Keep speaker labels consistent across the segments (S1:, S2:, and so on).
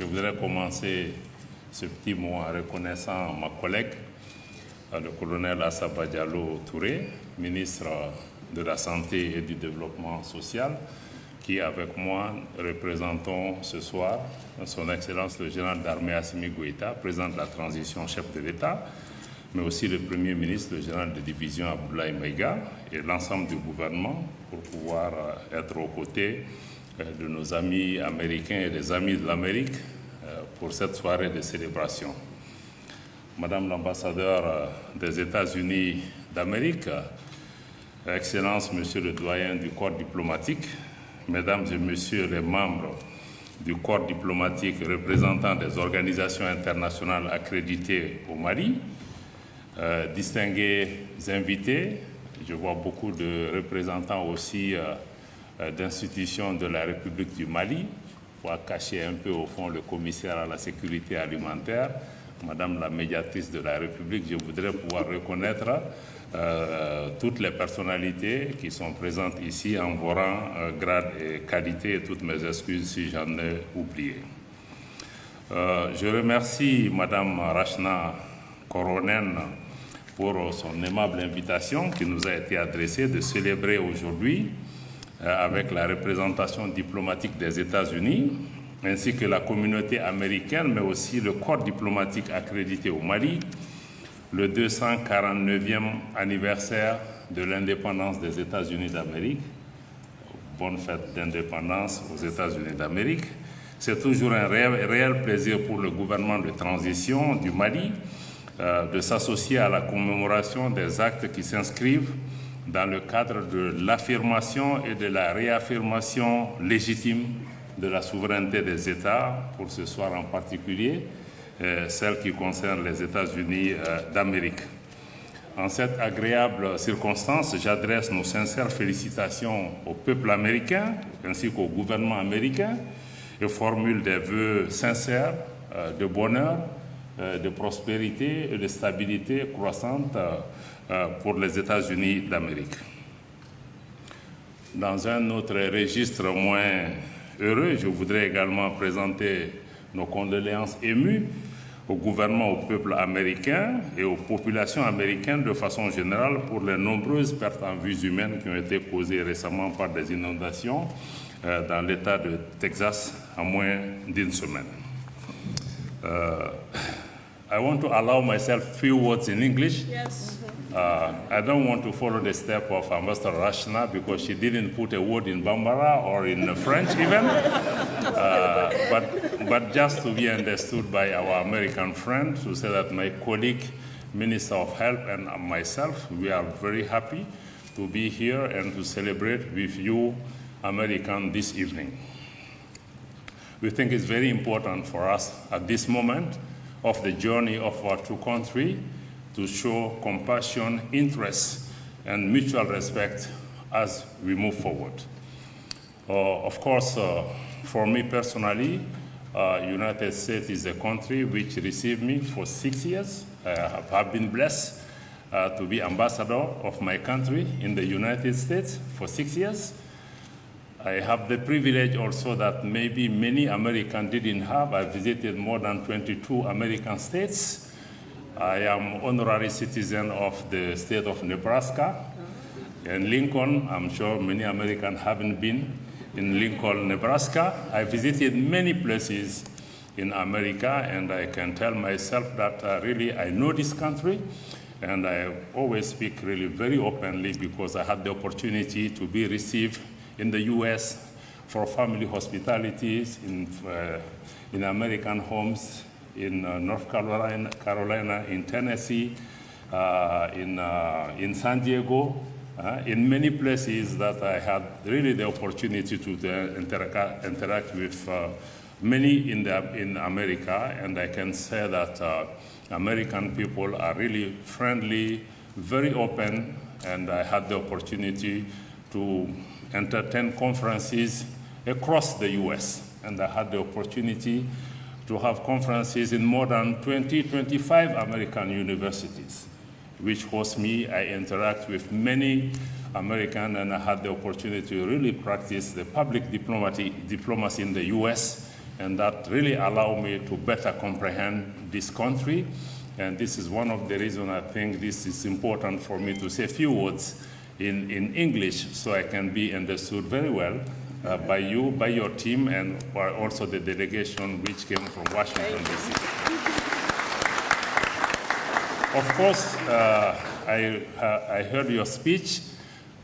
S1: Je voudrais commencer ce petit mot en reconnaissant ma collègue, le colonel Assaba Diallo Touré, ministre de la Santé et du Développement social, qui, avec moi, représentons ce soir son Excellence le général d'armée Assimi Goïta, président de la transition, chef de l'État, mais aussi le Premier ministre, le général de division Abdoulaye Maïga, et l'ensemble du gouvernement pour pouvoir être aux côtés de nos amis américains et des amis de l'Amérique pour cette soirée de célébration. Madame l'ambassadeur des États-Unis d'Amérique, Excellence, Monsieur le doyen du corps diplomatique, Mesdames et Messieurs les membres du corps diplomatique représentant des organisations internationales accréditées au Mali, distingués invités, je vois beaucoup de représentants aussi d'institutions de la République du Mali, pour cacher un peu au fond le commissaire à la sécurité alimentaire, Madame la médiatrice de la République. Je voudrais pouvoir reconnaître toutes les personnalités qui sont présentes ici en vos rangs, grades et qualités, et toutes mes excuses si j'en ai oublié. Je remercie Madame Rachna Koronen pour son aimable invitation qui nous a été adressée de célébrer aujourd'hui avec la représentation diplomatique des États-Unis, ainsi que la communauté américaine, mais aussi le corps diplomatique accrédité au Mali, le 249e anniversaire de l'indépendance des États-Unis d'Amérique. Bonne fête d'indépendance aux États-Unis d'Amérique. C'est toujours un réel plaisir pour le gouvernement de transition du Mali de s'associer à la commémoration des actes qui s'inscrivent dans le cadre de l'affirmation et de la réaffirmation légitime de la souveraineté des États, pour ce soir en particulier, celle qui concerne les États-Unis d'Amérique. En cette agréable circonstance, j'adresse nos sincères félicitations au peuple américain ainsi qu'au gouvernement américain et formule des vœux sincères de bonheur, de prospérité et de stabilité croissante pour les États-Unis d'Amérique. Dans un autre registre moins heureux, je voudrais également présenter nos condoléances émues au gouvernement, au peuple américain et aux populations américaines de façon générale pour les nombreuses pertes en vies humaines qui ont été causées récemment par des inondations dans l'État de Texas en moins d'une semaine. I want to allow myself a few words in English.
S2: Yes.
S1: I don't want to follow the step of Ambassador Rachna because she didn't put a word in Bambara or in French even. But just to be understood by our American friends, to say that my colleague, Minister of Health, and myself, we are very happy to be here and to celebrate with you, Americans, this evening. We think it's very important for us at this moment of the journey of our two countries to show compassion, interest, and mutual respect as we move forward. Of course, for me personally, United States is a country which received me for 6 years. I have been blessed to be ambassador of my country in the United States for 6 years. I have the privilege also that maybe many Americans didn't have. I visited more than 22 American states. I am honorary citizen of the state of Nebraska. In Lincoln, I'm sure many Americans haven't been in Lincoln, Nebraska. I visited many places in America, and I can tell myself that really I know this country, and I always speak really very openly because I had the opportunity to be received in the U.S. for family hospitalities in American homes, in North Carolina, in Tennessee, in San Diego, in many places that I had really the opportunity to interact with many in America, and I can say that American people are really friendly, very open, and I had the opportunity to entertain conferences across the U.S., and I had the opportunity to have conferences in more than 25 American universities, which host me. I interact with many Americans, and I had the opportunity to really practice the public diplomacy in the U.S. and that really allow me to better comprehend this country. And this is one of the reasons I think this is important for me to say a few words in English so I can be understood very well by you, by your team, and also the delegation which came from Washington, D.C. Of course, I heard your speech.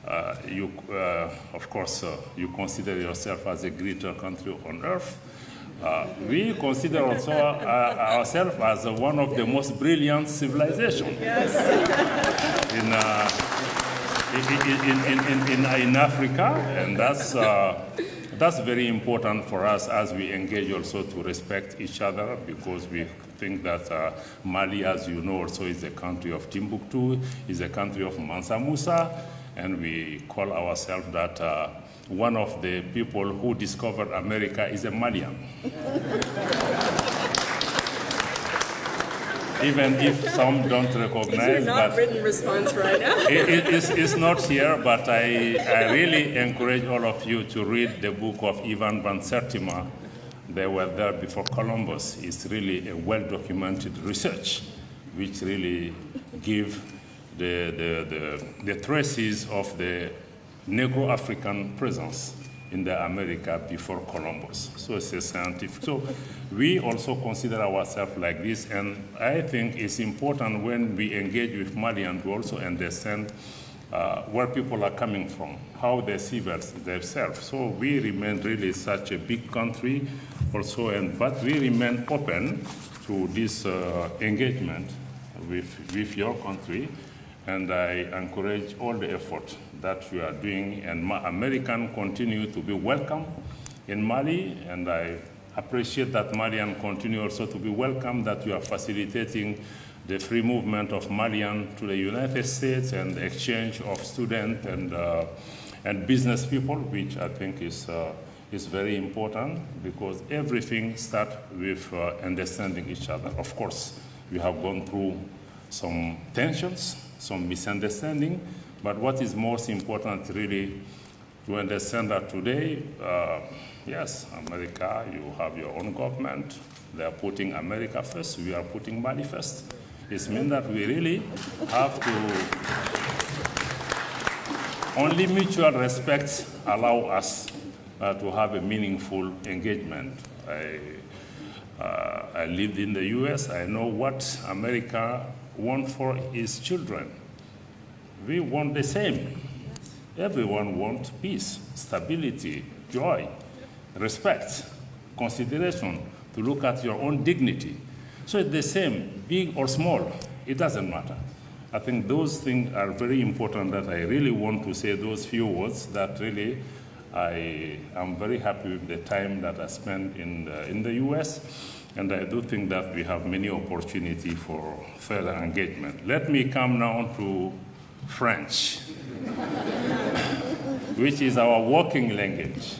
S1: Of course, you consider yourself as the greatest country on earth. We consider also ourselves as one of the most brilliant civilizations in Africa, and that's very important for us as we engage also to respect each other, because we think that Mali, as you know, also is a country of Timbuktu, is a country of Mansa Musa, and we call ourselves that one of the people who discovered America is a Malian. Even if some don't recognize that.
S2: Written response right now.
S1: It's not here, but I really encourage all of you to read the book of Ivan van Sertima. They were there before Columbus. It's really a well-documented research, which really give the traces of the Negro-African presence in the America before Columbus. So it's a scientific. So we also consider ourselves like this, and I think it's important when we engage with Malians to also understand where people are coming from, how they see themselves. So we remain really such a big country also, but we remain open to this engagement with your country. And I encourage all the effort that you are doing, and Americans continue to be welcome in Mali, and I appreciate that Malians continue also to be welcome, that you are facilitating the free movement of Malians to the United States and the exchange of students and business people, which I think is very important, because everything starts with understanding each other. Of course, we have gone through some tensions, some misunderstanding, but what is most important really to understand that today, yes, America, you have your own government, they are putting America first, we are putting Mali first. It means that we really have to, only mutual respect allow us to have a meaningful engagement. I lived in the US, I know what America wants for its children. We want the same. Everyone wants peace, stability, joy, respect, consideration, to look at your own dignity. So it's the same, big or small, it doesn't matter. I think those things are very important, that I really want to say those few words, that really I am very happy with the time that I spent in the US, and I do think that we have many opportunities for further engagement. Let me come now to French, which is our working language.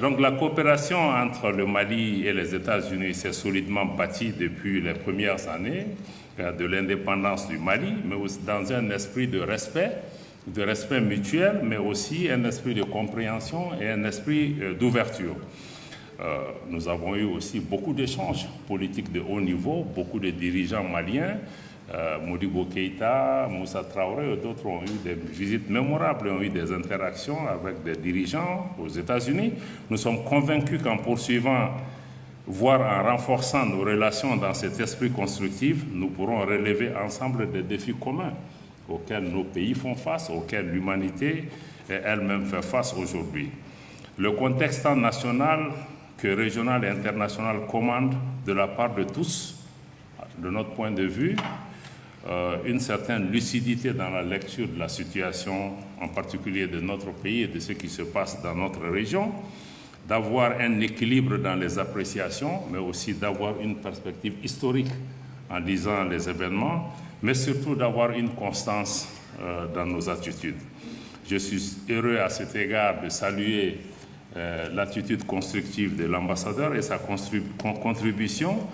S1: Donc la coopération entre le Mali et les États-Unis s'est solidement bâtie depuis les premières années de l'indépendance du Mali, mais aussi dans un esprit de respect mutuel, mais aussi un esprit de compréhension et un esprit d'ouverture. Nous avons eu aussi beaucoup d'échanges politiques de haut niveau, beaucoup de dirigeants maliens, Modibo Keïta, Moussa Traoré et d'autres ont eu des visites mémorables, ont eu des interactions avec des dirigeants aux États-Unis. Nous sommes convaincus qu'en poursuivant, voire en renforçant nos relations dans cet esprit constructif, nous pourrons relever ensemble des défis communs auxquels nos pays font face, auxquels l'humanité elle-même fait face aujourd'hui. Le contexte tant national que régional et international commande de la part de tous, de notre point de vue, une certaine lucidité dans la lecture de la situation, en particulier de notre pays et de ce qui se passe dans notre région, d'avoir un équilibre dans les appréciations, mais aussi d'avoir une perspective historique en lisant les événements, mais surtout d'avoir une constance dans nos attitudes. Je suis heureux à cet égard de saluer l'attitude constructive de l'ambassadeur et sa contribution,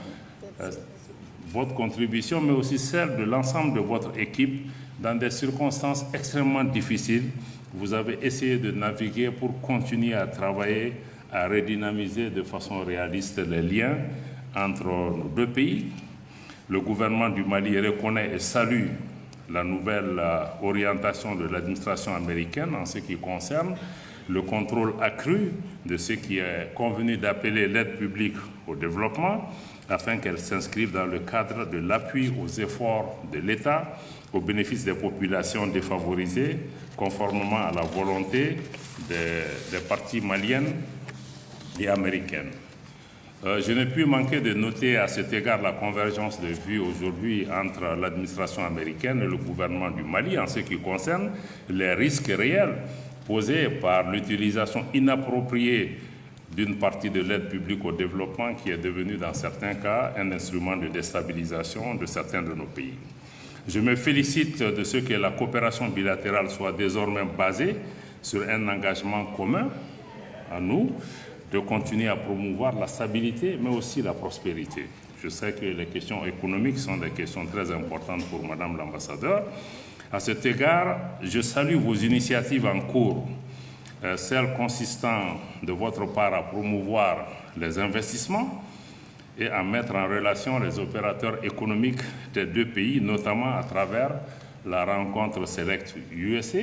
S1: votre contribution, mais aussi celle de l'ensemble de votre équipe dans des circonstances extrêmement difficiles. Vous avez essayé de naviguer pour continuer à travailler à redynamiser de façon réaliste les liens entre nos deux pays. Le gouvernement du Mali reconnaît et salue la nouvelle orientation de l'administration américaine en ce qui concerne le contrôle accru de ce qui est convenu d'appeler l'aide publique au développement, afin qu'elle s'inscrive dans le cadre de l'appui aux efforts de l'État au bénéfice des populations défavorisées, conformément à la volonté des parties maliennes et américaines. Je n'ai pu manquer de noter à cet égard la convergence de vues aujourd'hui entre l'administration américaine et le gouvernement du Mali en ce qui concerne les risques réels posés par l'utilisation inappropriée d'une partie de l'aide publique au développement qui est devenue dans certains cas un instrument de déstabilisation de certains de nos pays. Je me félicite de ce que la coopération bilatérale soit désormais basée sur un engagement commun à nous de continuer à promouvoir la stabilité mais aussi la prospérité. Je sais que les questions économiques sont des questions très importantes pour Madame l'ambassadeur. À cet égard, je salue vos initiatives en cours, celles consistant de votre part à promouvoir les investissements et à mettre en relation les opérateurs économiques des deux pays, notamment à travers la rencontre Select USA,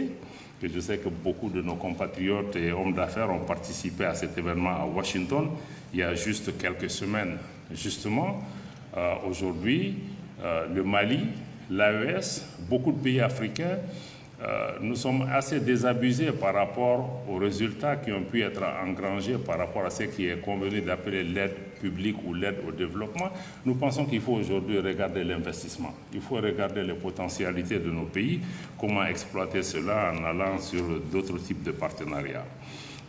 S1: que je sais que beaucoup de nos compatriotes et hommes d'affaires ont participé à cet événement à Washington il y a juste quelques semaines. Justement, aujourd'hui, le Mali, l'AES, beaucoup de pays africains, nous sommes assez désabusés par rapport aux résultats qui ont pu être engrangés par rapport à ce qui est convenu d'appeler l'aide publique ou l'aide au développement. Nous pensons qu'il faut aujourd'hui regarder l'investissement. Il faut regarder les potentialités de nos pays, comment exploiter cela en allant sur d'autres types de partenariats.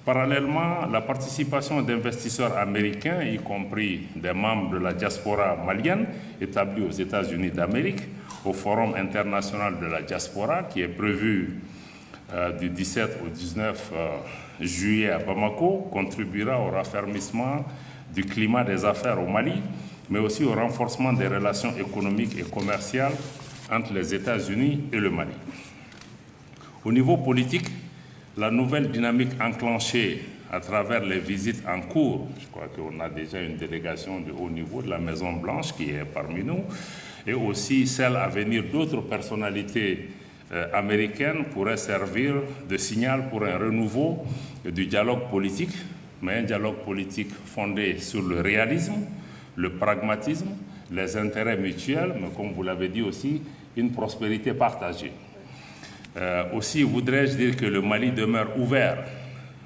S1: Parallèlement, la participation d'investisseurs américains, y compris des membres de la diaspora malienne établis aux États-Unis d'Amérique, au Forum international de la diaspora qui est prévu du 17 au 19 juillet à Bamako, contribuera au raffermissement du climat des affaires au Mali, mais aussi au renforcement des relations économiques et commerciales entre les États-Unis et le Mali. Au niveau politique, la nouvelle dynamique enclenchée à travers les visites en cours, je crois qu'on a déjà une délégation de haut niveau de la Maison-Blanche qui est parmi nous, et aussi celle à venir d'autres personnalités américaines pourrait servir de signal pour un renouveau du dialogue politique, mais un dialogue politique fondé sur le réalisme, le pragmatisme, les intérêts mutuels, mais comme vous l'avez dit aussi, une prospérité partagée. Aussi voudrais-je dire que le Mali demeure ouvert,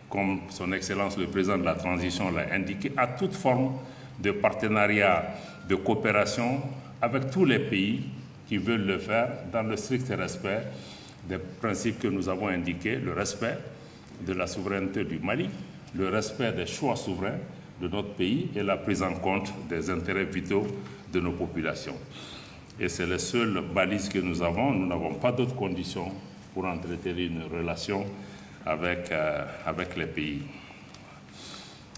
S1: comme son Excellence le Président de la Transition l'a indiqué, à toute forme de partenariat, de coopération avec tous les pays qui veulent le faire dans le strict respect des principes que nous avons indiqués, le respect de la souveraineté du Mali, le respect des choix souverains de notre pays et la prise en compte des intérêts vitaux de nos populations. Et c'est les seules balises que nous n'avons pas d'autres conditions pour entretenir une relation avec les pays.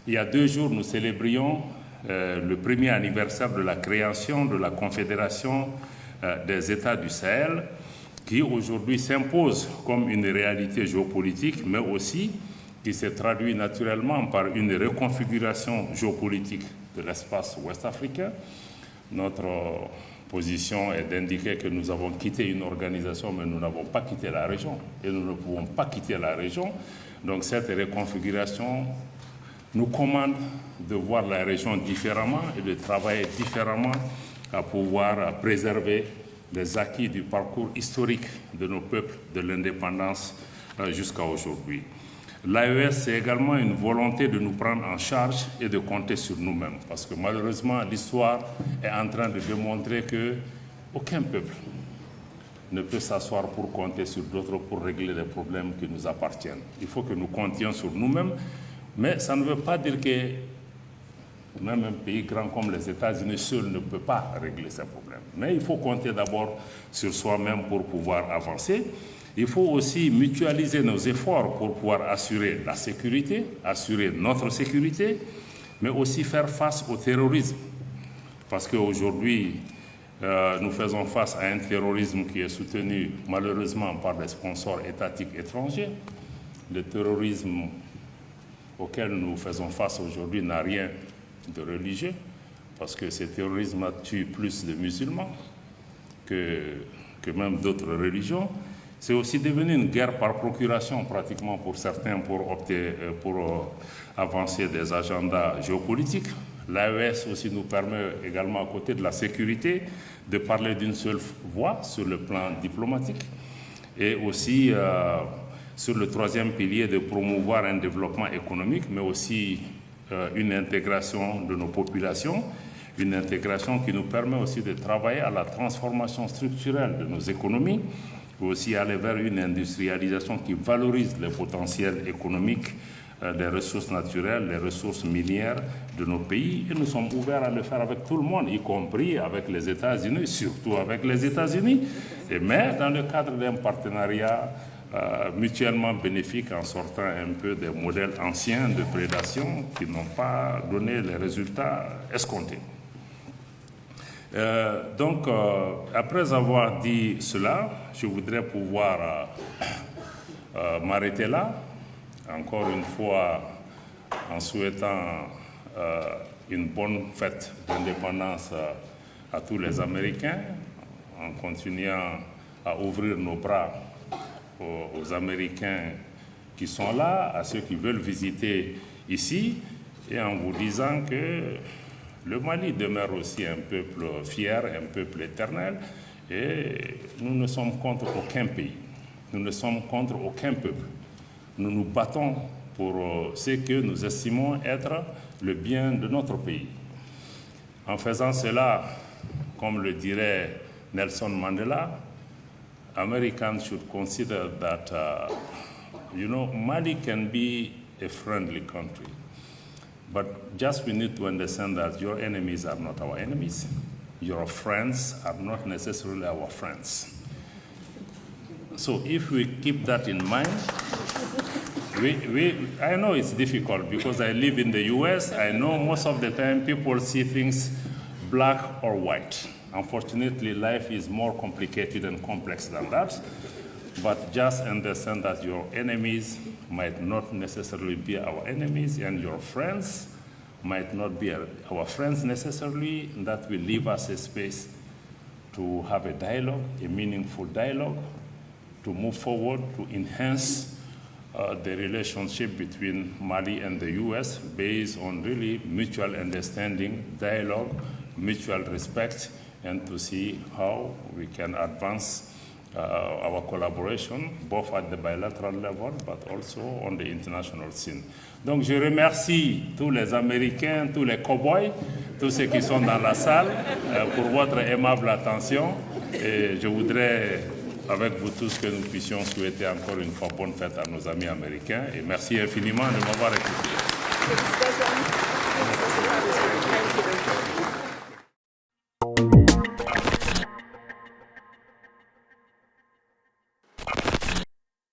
S1: Il y a 2 jours, nous célébrions le premier anniversaire de la création de la Confédération des États du Sahel, qui aujourd'hui s'impose comme une réalité géopolitique, mais aussi qui se traduit naturellement par une reconfiguration géopolitique de l'espace ouest africain. Notre position est d'indiquer que nous avons quitté une organisation, mais nous n'avons pas quitté la région, et nous ne pouvons pas quitter la région. Donc cette reconfiguration nous commande de voir la région différemment et de travailler différemment à pouvoir préserver les acquis du parcours historique de nos peuples de l'indépendance jusqu'à aujourd'hui. L'AES, c'est également une volonté de nous prendre en charge et de compter sur nous-mêmes, parce que malheureusement, l'histoire est en train de démontrer qu'aucun peuple ne peut s'asseoir pour compter sur d'autres pour régler les problèmes qui nous appartiennent. Il faut que nous comptions sur nous-mêmes, mais ça ne veut pas dire que même un pays grand comme les États-Unis seul ne peut pas régler ces problèmes. Mais il faut compter d'abord sur soi-même pour pouvoir avancer. Il faut aussi mutualiser nos efforts pour pouvoir assurer la sécurité, assurer notre sécurité, mais aussi faire face au terrorisme. Parce qu'aujourd'hui, nous faisons face à un terrorisme qui est soutenu malheureusement par des sponsors étatiques étrangers. Le terrorisme auquel nous faisons face aujourd'hui n'a rien de religieux, parce que ce terrorisme tue plus de musulmans que même d'autres religions. C'est aussi devenu une guerre par procuration pratiquement pour certains pour avancer des agendas géopolitiques. L'AES aussi nous permet également, à côté de la sécurité, de parler d'une seule voix sur le plan diplomatique et aussi sur le troisième pilier de promouvoir un développement économique, mais aussi une intégration de nos populations, une intégration qui nous permet aussi de travailler à la transformation structurelle de nos économies, mais aussi aller vers une industrialisation qui valorise le potentiel économique des ressources naturelles, les ressources minières de nos pays. Et nous sommes ouverts à le faire avec tout le monde, y compris avec les États-Unis, surtout avec les États-Unis, mais dans le cadre d'un partenariat mutuellement bénéfique en sortant un peu des modèles anciens de prédation qui n'ont pas donné les résultats escomptés. Après avoir dit cela, je voudrais pouvoir m'arrêter là, encore une fois en souhaitant une bonne fête d'indépendance à tous les Américains, en continuant à ouvrir nos bras aux Américains qui sont là, à ceux qui veulent visiter ici, et en vous disant que le Mali demeure aussi un peuple fier, un peuple éternel, et nous ne sommes contre aucun pays, nous ne sommes contre aucun peuple. Nous nous battons pour ce que nous estimons être le bien de notre pays. En faisant cela, comme le dirait Nelson Mandela, Americans should consider that, Mali can be a friendly country. But just we need to understand that your enemies are not our enemies. Your friends are not necessarily our friends. So if we keep that in mind, I know it's difficult because I live in the US. I know most of the time people see things black or white. Unfortunately, life is more complicated and complex than that. But just understand that your enemies might not necessarily be our enemies, and your friends might not be our friends necessarily. That will leave us a space to have a dialogue, a meaningful dialogue, to move forward, to enhance the relationship between Mali and the US based on really mutual understanding, dialogue, mutual respect, and to see how we can advance our collaboration, both at the bilateral level, but also on the international scene. Donc je remercie tous les Américains, tous les cow-boys, tous ceux qui sont dans la salle pour votre aimable attention. Et je voudrais, avec vous tous, que nous puissions souhaiter encore une fois bonne fête à nos amis américains. Et merci infiniment de m'avoir écouté.